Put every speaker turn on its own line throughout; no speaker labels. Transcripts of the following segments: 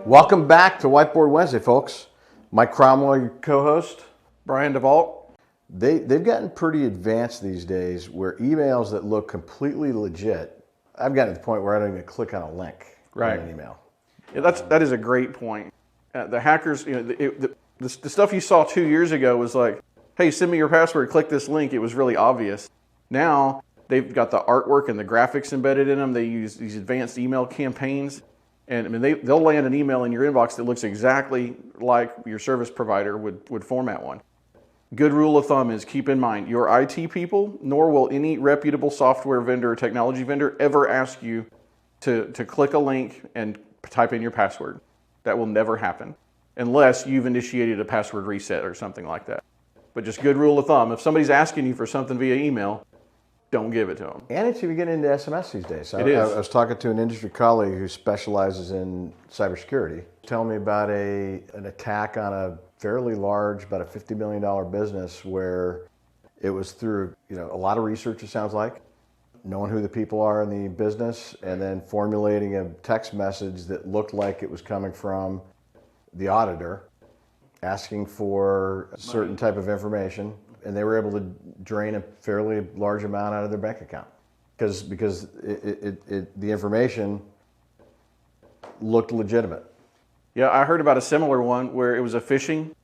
Welcome back to Whiteboard Wednesday, folks. Mike Cromwell, your co-host.
Brian DeVault.
They've gotten pretty advanced these days where emails that look completely legit, I've gotten to the point where I don't even click on a link in an email.
Yeah, that is a great point. The hackers, the stuff you saw 2 years ago was like, hey, send me your password, click this link. It was really obvious. Now they've got the artwork and the graphics embedded in them. They use these advanced email campaigns. And I mean, they'll land an email in your inbox that looks exactly like your service provider would format one. Good rule of thumb is keep in mind, your IT people, nor will any reputable software vendor or technology vendor ever ask you to click a link and type in your password. That will never happen unless you've initiated a password reset or something like that. But just good rule of thumb, if somebody's asking you for something via email, don't give it to them.
And it's even getting into SMS these days.
It is.
I was talking to an industry colleague who specializes in cybersecurity, telling me about an attack on a fairly large, about a $50 million business where it was through a lot of research, it sounds like, knowing who the people are in the business, and then formulating a text message that looked like it was coming from the auditor, asking for a certain type of information. And they were able to drain a fairly large amount out of their bank account because the information looked legitimate.
Yeah, I heard about a similar one where it was a phishing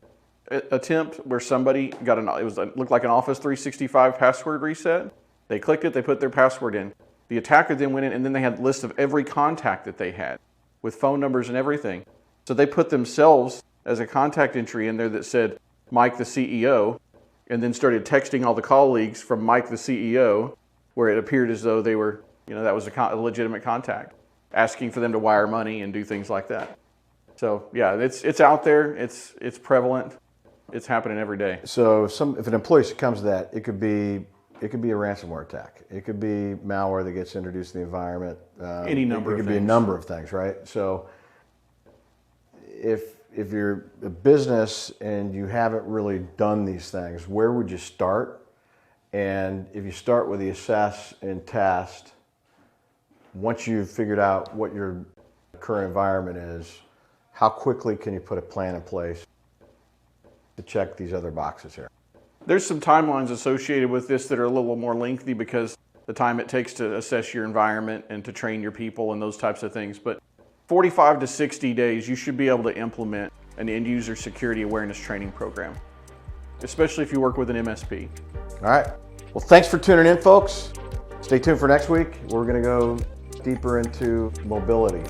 attempt where somebody got it looked like an Office 365 password reset. They clicked it, they put their password in. The attacker then went in and then they had a list of every contact that they had with phone numbers and everything. So they put themselves as a contact entry in there that said Mike the CEO, and then started texting all the colleagues from Mike the CEO, where it appeared as though they were, that was a legitimate contact, asking for them to wire money and do things like that. So yeah, it's out there, it's prevalent, it's happening every day.
So if an employee succumbs to that, it could be a ransomware attack. It could be malware that gets introduced in the environment.
Any number of things.
It could be a number of things, right? So if you're a business and you haven't really done these things, where would you start? And if you start with the assess and test, once you've figured out what your current environment is, how quickly can you put a plan in place to check these other boxes here?
There's some timelines associated with this that are a little more lengthy because the time it takes to assess your environment and to train your people and those types of things. But 45 to 60 days, you should be able to implement an end user security awareness training program, especially if you work with an MSP.
All right. Well, thanks for tuning in, folks. Stay tuned for next week. We're going to go deeper into mobility.